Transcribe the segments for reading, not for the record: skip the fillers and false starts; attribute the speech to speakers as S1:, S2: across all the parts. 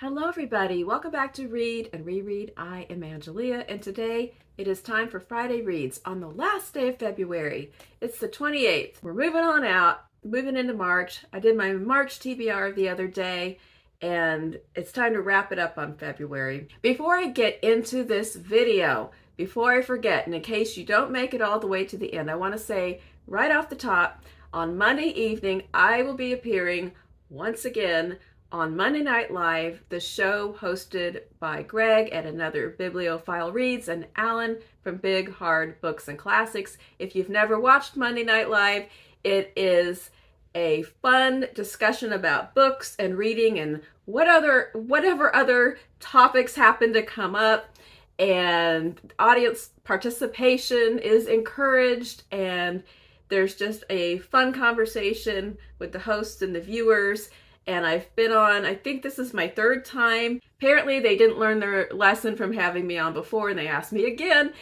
S1: Hello everybody, welcome back to Read and Reread. I am Angelia, and today it is time for Friday Reads on the last day of February. It's the 28th. We're moving on out, moving into March. I did my March TBR the other day, and it's time to wrap it up on February. Before I get into this video, before I forget, and in case you don't make it all the way to the end, I want to say right off the top, on Monday evening, I will be appearing once again on Monday Night Live, the show hosted by Greg at Another Bibliophile Reads and Alan from Big Hard Books and Classics. If you've never watched Monday Night Live, it is a fun discussion about books and reading and whatever other topics happen to come up, and audience participation is encouraged, and there's just a fun conversation with the hosts and the viewers. And I've been on, I think this is my third time. Apparently they didn't learn their lesson from having me on before, and they asked me again.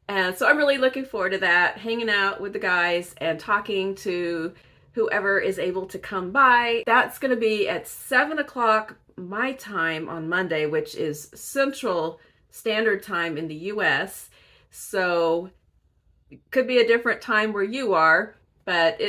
S1: And so I'm really looking forward to that, hanging out with the guys and talking to whoever is able to come by. That's going to be at 7 o'clock my time on Monday, which is Central Standard Time in the US. So it could be a different time where you are, but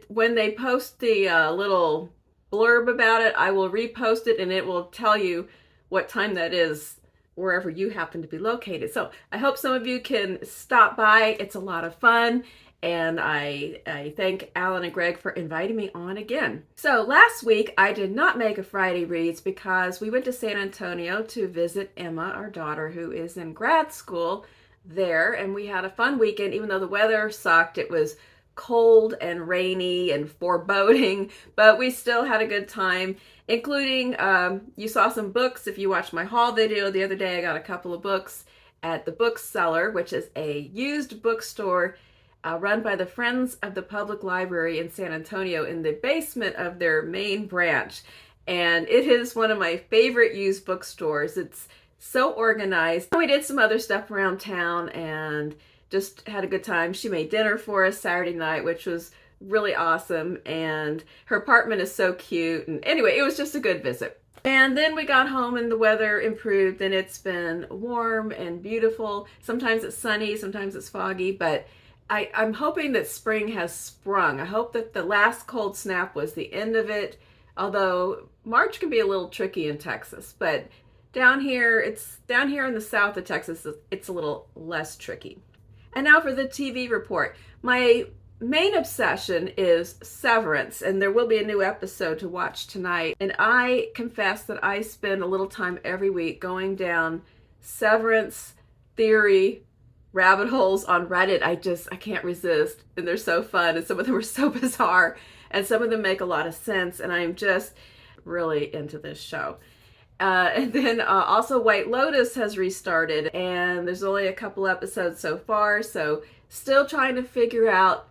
S1: when they post the little blurb about it, I will repost it and it will tell you what time that is wherever you happen to be located. So I hope some of you can stop by. It's a lot of fun, and I thank Alan and Greg for inviting me on again. So last week I did not make a Friday Reads because we went to San Antonio to visit Emma, our daughter, who is in grad school there, and we had a fun weekend. Even though the weather sucked, it was cold and rainy and foreboding, but we still had a good time, including you saw some books. If you watched my haul video the other day, I got a couple of books at the Bookseller, which is a used bookstore run by the Friends of the Public Library in San Antonio in the basement of their main branch. And it is one of my favorite used bookstores. It's so organized. We did some other stuff around town and just had a good time. She made dinner for us Saturday night, which was really awesome, and her apartment is so cute. And anyway, it was just a good visit. And then we got home and the weather improved, and it's been warm and beautiful. Sometimes it's sunny, sometimes it's foggy, but I'm hoping that spring has sprung. I hope that the last cold snap was the end of it, although March can be a little tricky in Texas, but down here in the south of Texas, it's a little less tricky. And now for the TV report. My main obsession is Severance, and there will be a new episode to watch tonight. And I confess that I spend a little time every week going down Severance theory rabbit holes on Reddit. I can't resist, and they're so fun, and some of them are so bizarre, and some of them make a lot of sense, and I'm just really into this show. And then also White Lotus has restarted, and there's only a couple episodes so far, so still trying to figure out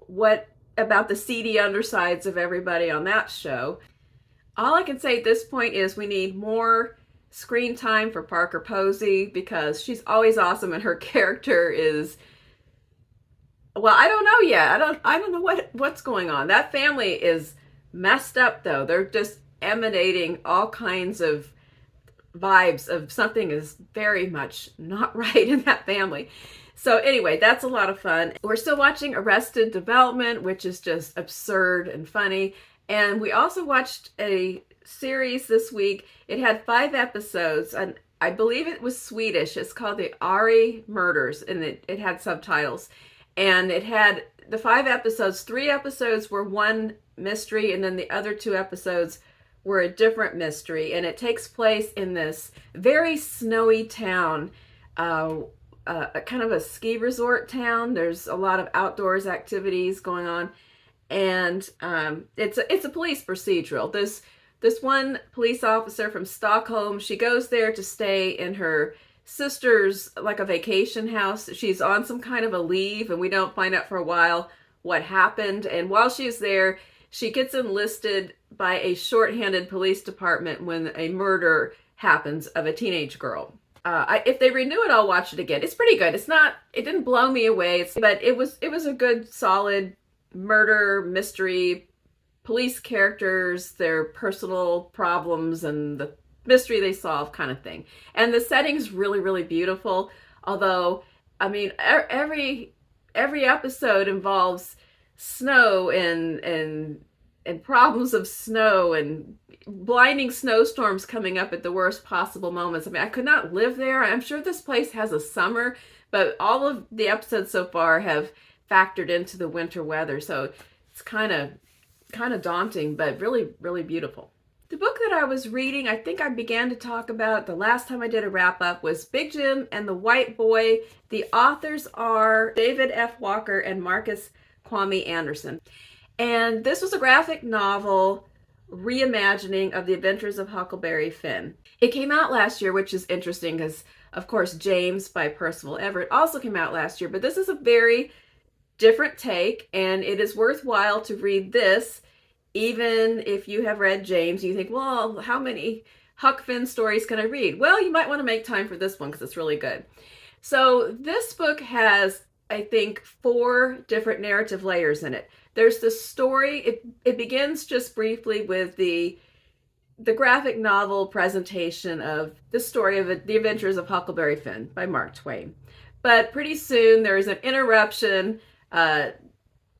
S1: what about the seedy undersides of everybody on that show. All I can say at this point is we need more screen time for Parker Posey, because she's always awesome and her character is, well, I don't know yet. I don't know what's going on. That family is messed up though. They're just emanating all kinds of vibes of something is very much not right in that family. So anyway, that's a lot of fun. We're still watching Arrested Development, which is just absurd and funny. And we also watched a series this week. It had 5 episodes, and I believe it was Swedish. It's called The Ari Murders, and it had subtitles. And it had the 5 episodes. 3 episodes were one mystery, and then the other 2 episodes were a different mystery, and it takes place in this very snowy town, kind of a ski resort town. There's a lot of outdoors activities going on, and it's a police procedural. This one police officer from Stockholm, she goes there to stay in her sister's, like a vacation house. She's on some kind of a leave, and we don't find out for a while what happened. And while she's there, she gets enlisted by a shorthanded police department when a murder happens of a teenage girl. If they renew it, I'll watch it again. It's pretty good. It didn't blow me away, but it was a good, solid murder mystery. Police characters, their personal problems, and the mystery they solve kind of thing. And the setting's really, really beautiful. Although, I mean, every episode involves snow and problems of snow and blinding snowstorms coming up at the worst possible moments. I mean, I could not live there. I'm sure this place has a summer, but all of the episodes so far have factored into the winter weather. So it's kind of daunting, but really, really beautiful. The book that I was reading, I think I began to talk about the last time I did a wrap up, was Big Jim and the White Boy. The authors are David F. Walker and Marcus Kwame Anderson. And this was a graphic novel reimagining of the adventures of Huckleberry Finn. It came out last year, which is interesting because, of course, James by Percival Everett also came out last year. But this is a very different take, and it is worthwhile to read this. Even if you have read James, you think, well, how many Huck Finn stories can I read? Well, you might want to make time for this one because it's really good. So this book has, I think, 4 different narrative layers in it. There's the story. It begins just briefly with the graphic novel presentation of the story of The Adventures of Huckleberry Finn by Mark Twain. But pretty soon there's an interruption,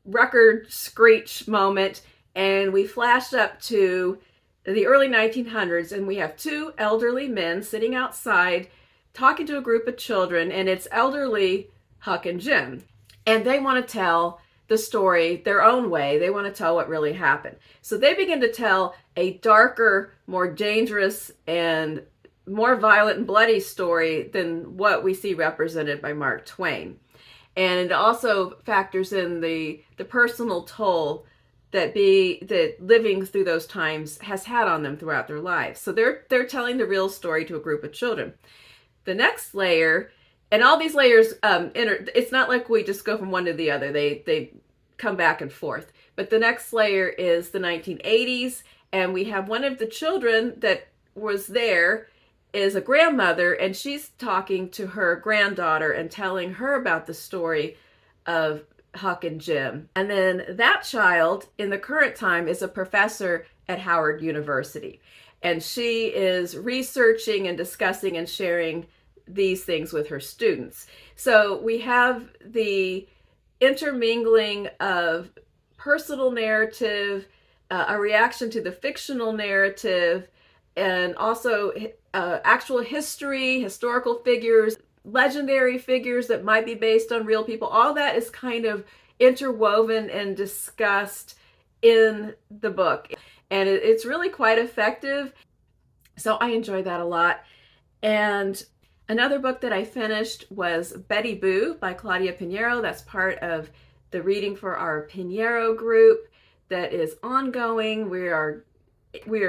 S1: record screech moment, and we flash up to the early 1900s, and we have 2 elderly men sitting outside talking to a group of children, and it's elderly Huck and Jim. And they want to tell the story their own way. They want to tell what really happened. So they begin to tell a darker, more dangerous, and more violent and bloody story than what we see represented by Mark Twain. And it also factors in the personal toll that living through those times has had on them throughout their lives. So they're telling the real story to a group of children. The next layer, and all these layers, it's not like we just go from one to the other. They come back and forth. But the next layer is the 1980s, and we have one of the children that was there is a grandmother, and she's talking to her granddaughter and telling her about the story of Huck and Jim. And then that child in the current time is a professor at Howard University. And she is researching and discussing and sharing these things with her students. So we have the intermingling of personal narrative, a reaction to the fictional narrative, and also actual history, historical figures, legendary figures that might be based on real people. All that is kind of interwoven and discussed in the book. And it's really quite effective. So I enjoy that a lot. And another book that I finished was Betty Boo by Claudia Pineiro. That's part of the reading for our Pineiro group that is ongoing. We are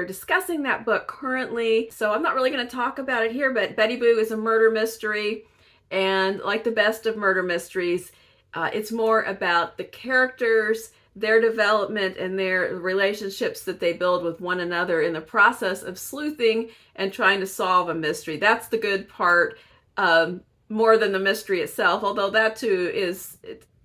S1: discussing that book currently. So I'm not really going to talk about it here, but Betty Boo is a murder mystery. And like the best of murder mysteries, it's more about the characters, their development, and their relationships that they build with one another in the process of sleuthing and trying to solve a mystery. That's the good part, more than the mystery itself, although that too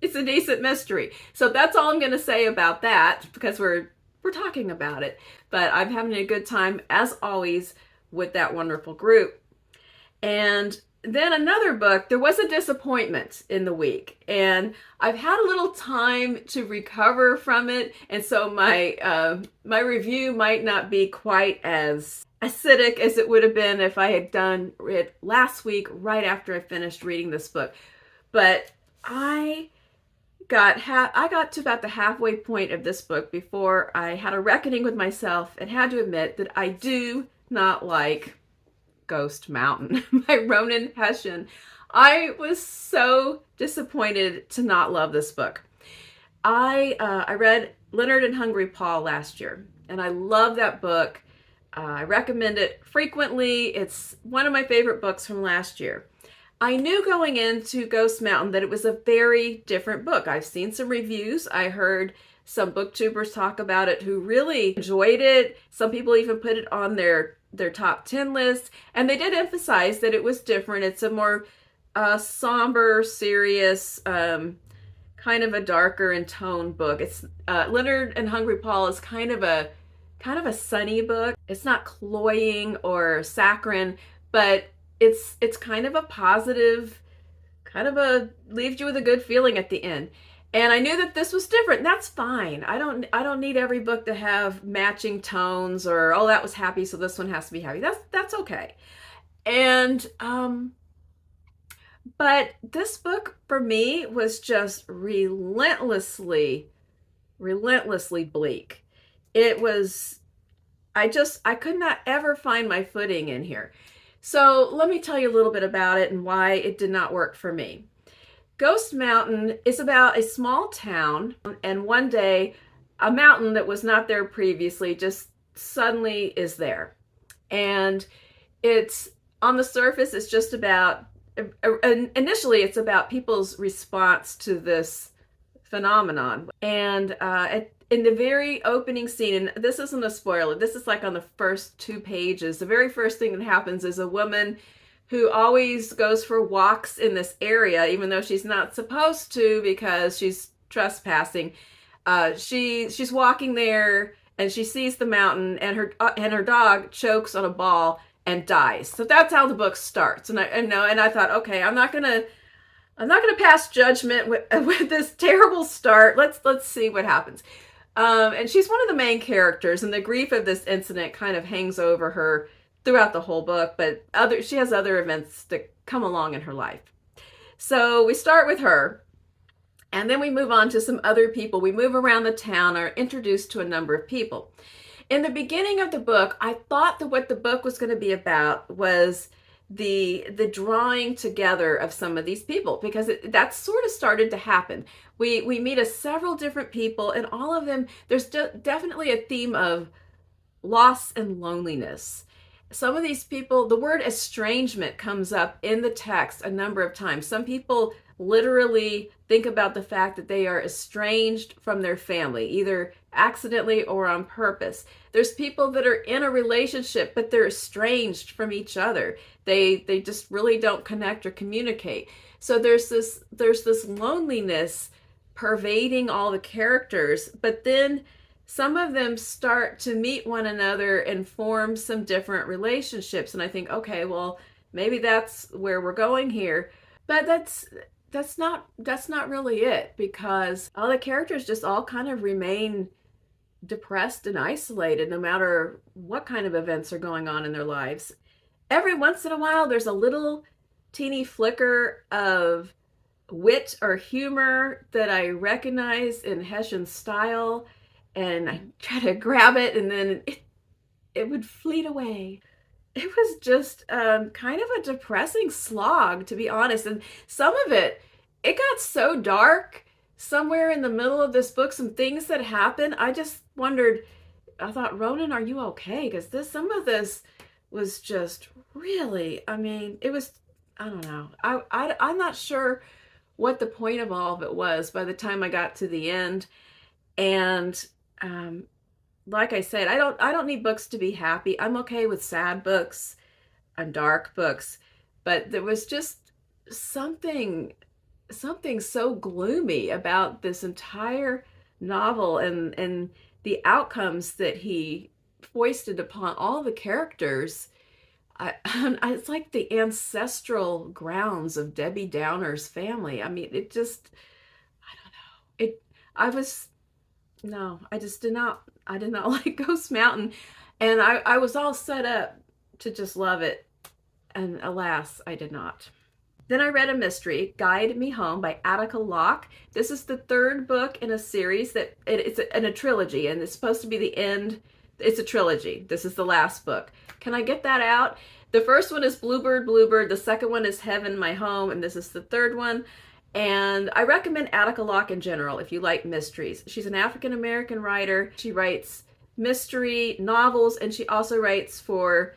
S1: it's a decent mystery. So that's all I'm going to say about that because we're talking about it. But I'm having a good time, as always, with that wonderful group. And then another book, there was a disappointment in the week, and I've had a little time to recover from it, and so my review might not be quite as acidic as it would have been if I had done it last week right after I finished reading this book. But I got to about the halfway point of this book before I had a reckoning with myself and had to admit that I do not like Ghost Mountain by Ronan Hession. I was so disappointed to not love this book. I read Leonard and Hungry Paul last year, and I love that book. I recommend it frequently. It's one of my favorite books from last year. I knew going into Ghost Mountain that it was a very different book. I've seen some reviews. I heard some booktubers talk about it who really enjoyed it. Some people even put it on their top 10 list, and they did emphasize that it was different. It's a more somber, serious, kind of a darker in tone book. It's Leonard and Hungry Paul is kind of kind of a sunny book. It's not cloying or saccharine, but it's kind of a positive, kind of a leaves you with a good feeling at the end. And I knew that this was different. That's fine. I don't need every book to have matching tones, or oh, that was happy, so this one has to be happy. That's okay. And but this book for me was just relentlessly bleak. It was, I could not ever find my footing in here. So let me tell you a little bit about it and why it did not work for me. Ghost Mountain is about a small town, and one day a mountain that was not there previously just suddenly is there. And it's, on the surface, it's just about, initially it's about people's response to this phenomenon. And in the very opening scene, and this isn't a spoiler, this is like on the first 2 pages, the very first thing that happens is a woman who always goes for walks in this area, even though she's not supposed to because she's trespassing. She's walking there and she sees the mountain, and her dog chokes on a ball and dies. So that's how the book starts. And I thought, okay, I'm not gonna pass judgment with this terrible start. Let's see what happens. And she's one of the main characters, and the grief of this incident kind of hangs over her throughout the whole book, but she has other events that come along in her life. So we start with her, and then we move on to some other people. We move around the town, are introduced to a number of people. In the beginning of the book, I thought that what the book was going to be about was the drawing together of some of these people, because that sort of started to happen. We meet several different people, and all of them, there's definitely a theme of loss and loneliness. Some of these people, the word estrangement comes up in the text a number of times. Some people literally think about the fact that they are estranged from their family, either accidentally or on purpose. There's people that are in a relationship, but they're estranged from each other. They just really don't connect or communicate. So there's this loneliness pervading all the characters, but then some of them start to meet one another and form some different relationships. And I think, okay, well, maybe that's where we're going here. But that's not really it, because all the characters just all kind of remain depressed and isolated no matter what kind of events are going on in their lives. Every once in a while, there's a little teeny flicker of wit or humor that I recognize in Hession's style, and I try to grab it, and then it would fleet away. It was just kind of a depressing slog, to be honest. And some of it got so dark somewhere in the middle of this book, some things that happened. I just wondered, I thought, Ronan, are you okay? Because some of this was just really, I mean, it was, I don't know. I'm not sure what the point of all of it was by the time I got to the end. And like I said, I don't need books to be happy. I'm okay with sad books and dark books, but there was just something so gloomy about this entire novel, and the outcomes that he foisted upon all the characters. It's like the ancestral grounds of Debbie Downer's family. I mean, it just, I don't know. I did not like Ghost Mountain, and I was all set up to just love it, and alas, I did not. Then I read a mystery, Guide Me Home by Attica Locke. This is the 3rd book in a series that it's in a trilogy, and it's supposed to be the end. It's a trilogy. This is the last book. Can I get that out? The first one is Bluebird, Bluebird. The second one is Heaven, My Home, and this is the 3rd one. And I recommend Attica Locke in general if you like mysteries. She's an African-American writer. She writes mystery novels, and she also writes for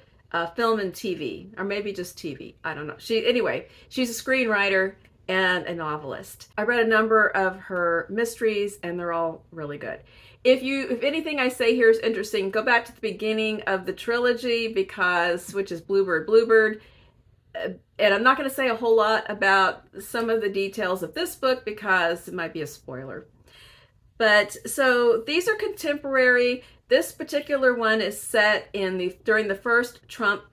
S1: film and TV, or maybe just TV. I don't know. She's a screenwriter and a novelist. I read a number of her mysteries, and they're all really good. If anything I say here is interesting, go back to the beginning of the trilogy, which is Bluebird, Bluebird. And I'm not going to say a whole lot about some of the details of this book because it might be a spoiler. But so these are contemporary. This particular one is set during the first Trump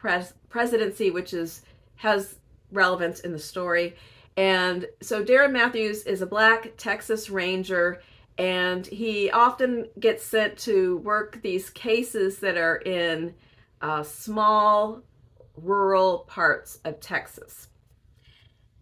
S1: presidency, which has relevance in the story. And so Darren Matthews is a Black Texas Ranger, and he often gets sent to work these cases that are in small rural parts of Texas.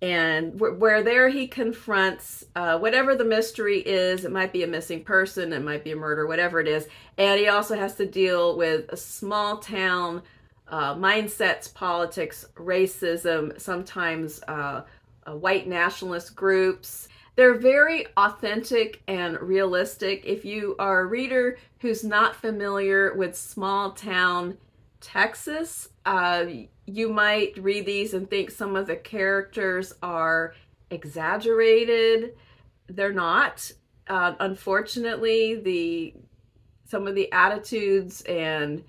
S1: And where there he confronts whatever the mystery is. It might be a missing person, it might be a murder, whatever it is. And he also has to deal with a small town mindsets, politics, racism, sometimes white nationalist groups. They're very authentic and realistic. If you are a reader who's not familiar with small town Texas, you might read these and think some of the characters are exaggerated. They're not. Unfortunately, some of the attitudes and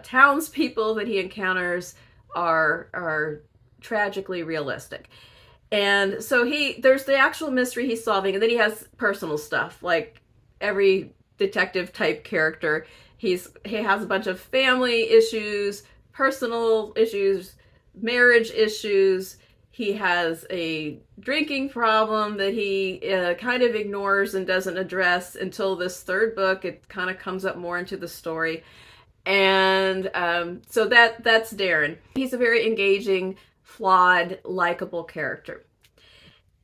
S1: townspeople that he encounters are tragically realistic. And so there's the actual mystery he's solving, and then he has personal stuff like every detective type character. He has a bunch of family issues, personal issues, marriage issues. He has a drinking problem that he kind of ignores and doesn't address until this third book. It kind of comes up more into the story. And so that's Darren. He's a very engaging, flawed, likable character.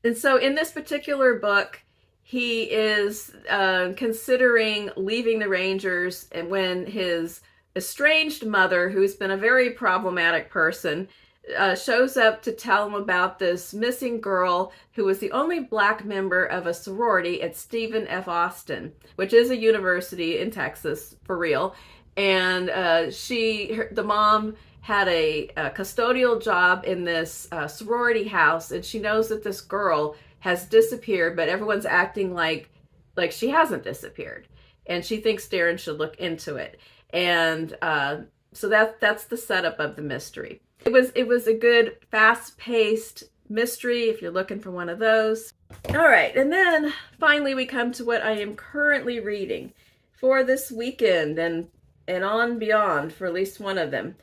S1: And so in this particular book, he is considering leaving the Rangers, and when his estranged mother, who's been a very problematic person, shows up to tell him about this missing girl who was the only Black member of a sorority at Stephen F. Austin, which is a university in Texas, for real. And the mom had a custodial job in this sorority house, and she knows that this girl has disappeared, but everyone's acting like she hasn't disappeared, and she thinks Darren should look into it. And so that's the setup of the mystery. It was a good, fast-paced mystery if you're looking for one of those. All right, and then finally we come to what I am currently reading for this weekend and on beyond for at least one of them.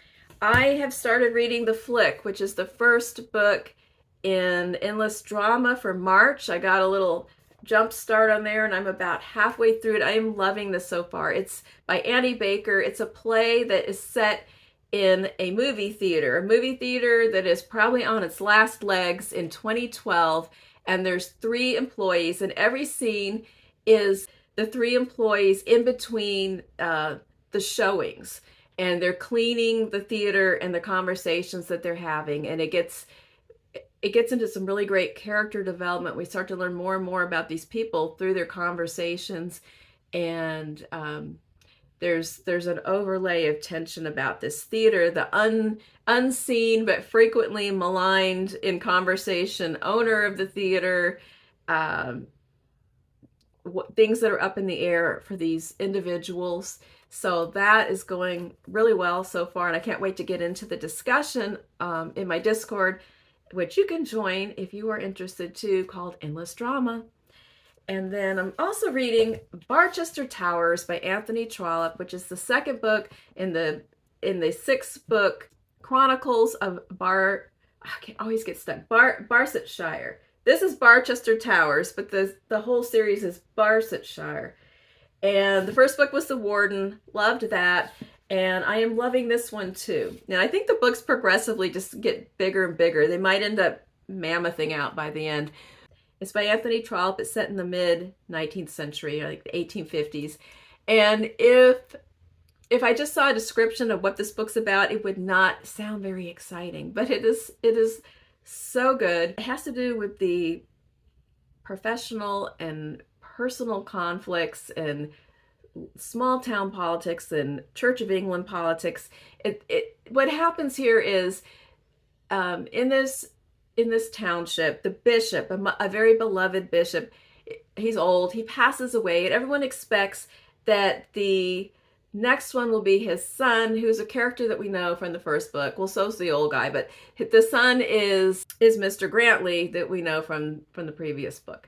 S1: I have started reading The Flick, which is the first book in Endless Drama for March. I got a little jump start on there, and I'm about halfway through it. I am loving this so far. It's by Annie Baker. It's a play that is set in a movie theater that is probably on its last legs in 2012, and there's 3 employees, and every scene is the 3 employees in between the showings, and they're cleaning the theater and the conversations that they're having, and it gets into some really great character development. We start to learn more and more about these people through their conversations, and there's an overlay of tension about this theater, the unseen but frequently maligned in conversation owner of the theater, things that are up in the air for these individuals. So that is going really well so far, and I can't wait to get into the discussion in my Discord, which you can join if you are interested too, called Endless Drama. And then I'm also reading Barchester Towers by Anthony Trollope, which is the second book in the 6-book Chronicles of I can't always get stuck. Barsetshire. This is Barchester Towers, but the whole series is Barsetshire. And the first book was The Warden. Loved that. And I am loving this one too. And I think the books progressively just get bigger and bigger. They might end up mammothing out by the end. It's by Anthony Trollope. It's set in the mid-19th century, like the 1850s. And if I just saw a description of what this book's about, it would not sound very exciting. But it is so good. It has to do with the professional and personal conflicts and small town politics and Church of England politics. What happens here is in this township, the bishop, a very beloved bishop, he's old, he passes away, and everyone expects that the next one will be his son, who's a character that we know from the first book. Well, so's the old guy, but the son is Mr. Grantley that we know from the previous book.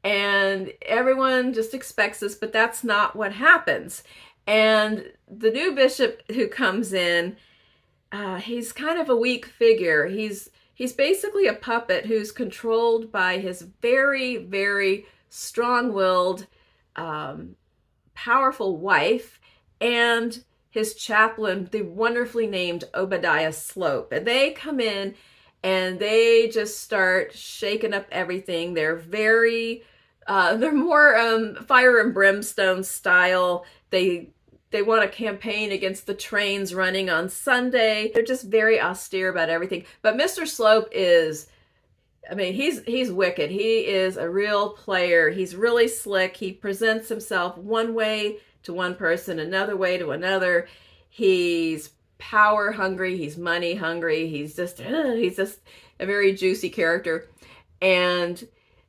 S1: And everyone just expects this, but that's not what happens. And the new bishop who comes in, he's kind of a weak figure. He's basically a puppet who's controlled by his very, very strong-willed, powerful wife and his chaplain, the wonderfully named Obadiah Slope. And they come in and they just start shaking up everything. They're they're more fire and brimstone style. They want to campaign against the trains running on Sunday. They're just very austere about everything. But Mr. Slope is, I mean, he's wicked. He is a real player. He's really slick. He presents himself one way to one person, another way to another. He's power hungry. He's money hungry. He's just a very juicy character. And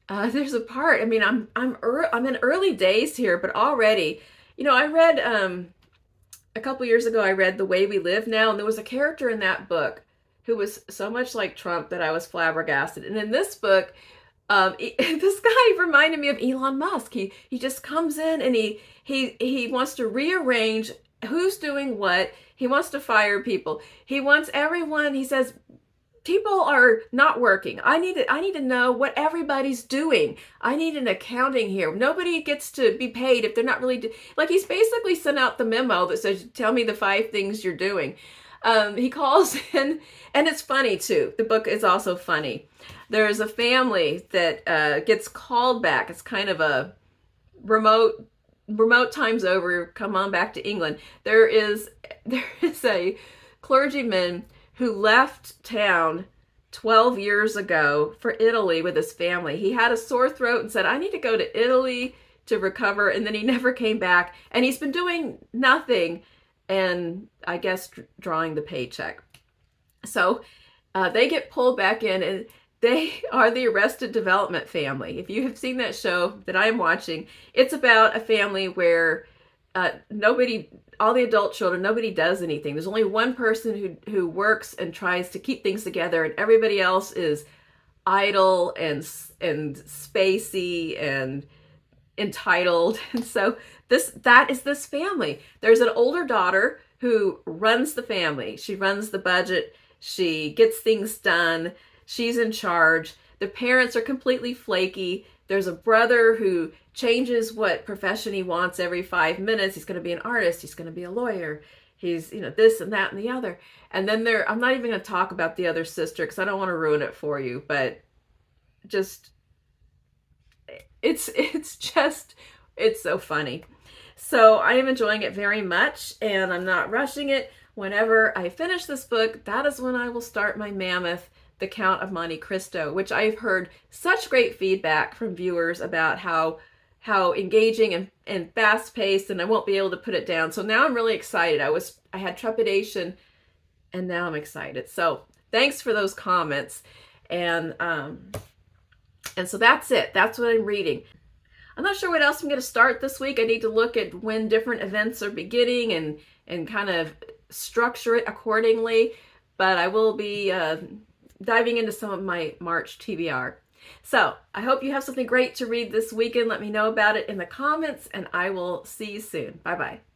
S1: there's a part. I mean, I'm in early days here, but already, you know, I read a couple years ago. I read The Way We Live Now, and there was a character in that book who was so much like Trump that I was flabbergasted. And in this book, this guy reminded me of Elon Musk. He just comes in and he wants to rearrange who's doing what. He wants to fire people. He wants everyone. He says, people are not working. I need to know what everybody's doing. I need an accounting here. Nobody gets to be paid if they're not really like, he's basically sent out the memo that says, tell me the 5 things you're doing. He calls in, and it's funny too. The book is also funny. There's a family that gets called back. It's kind of a remote time's over. Come on back to England. There is a clergyman who left town 12 years ago for Italy with his family. He had a sore throat and said, I need to go to Italy to recover. And then he never came back. And he's been doing nothing and I guess drawing the paycheck. So they get pulled back in, and they are the Arrested Development family. If you have seen that show that I'm watching, it's about a family where all the adult children, nobody does anything. There's only one person who works and tries to keep things together, and everybody else is idle and spacey and entitled. And so that is this family. There's an older daughter who runs the family. She runs the budget. She gets things done. She's in charge. The parents are completely flaky. There's a brother who changes what profession he wants every 5 minutes. He's going to be an artist. He's going to be a lawyer. He's, this and that and the other. And then I'm not even going to talk about the other sister because I don't want to ruin it for you, but just, it's so funny. So I am enjoying it very much, and I'm not rushing it. Whenever I finish this book, that is when I will start my mammoth, The Count of Monte Cristo, which I've heard such great feedback from viewers about how engaging and fast-paced, and I won't be able to put it down. So now I'm really excited. I had trepidation, and now I'm excited. So thanks for those comments. And so that's it. That's what I'm reading. I'm not sure what else I'm going to start this week. I need to look at when different events are beginning and kind of structure it accordingly. But I will be diving into some of my March TBR. So I hope you have something great to read this weekend. Let me know about it in the comments, and I will see you soon. Bye-bye.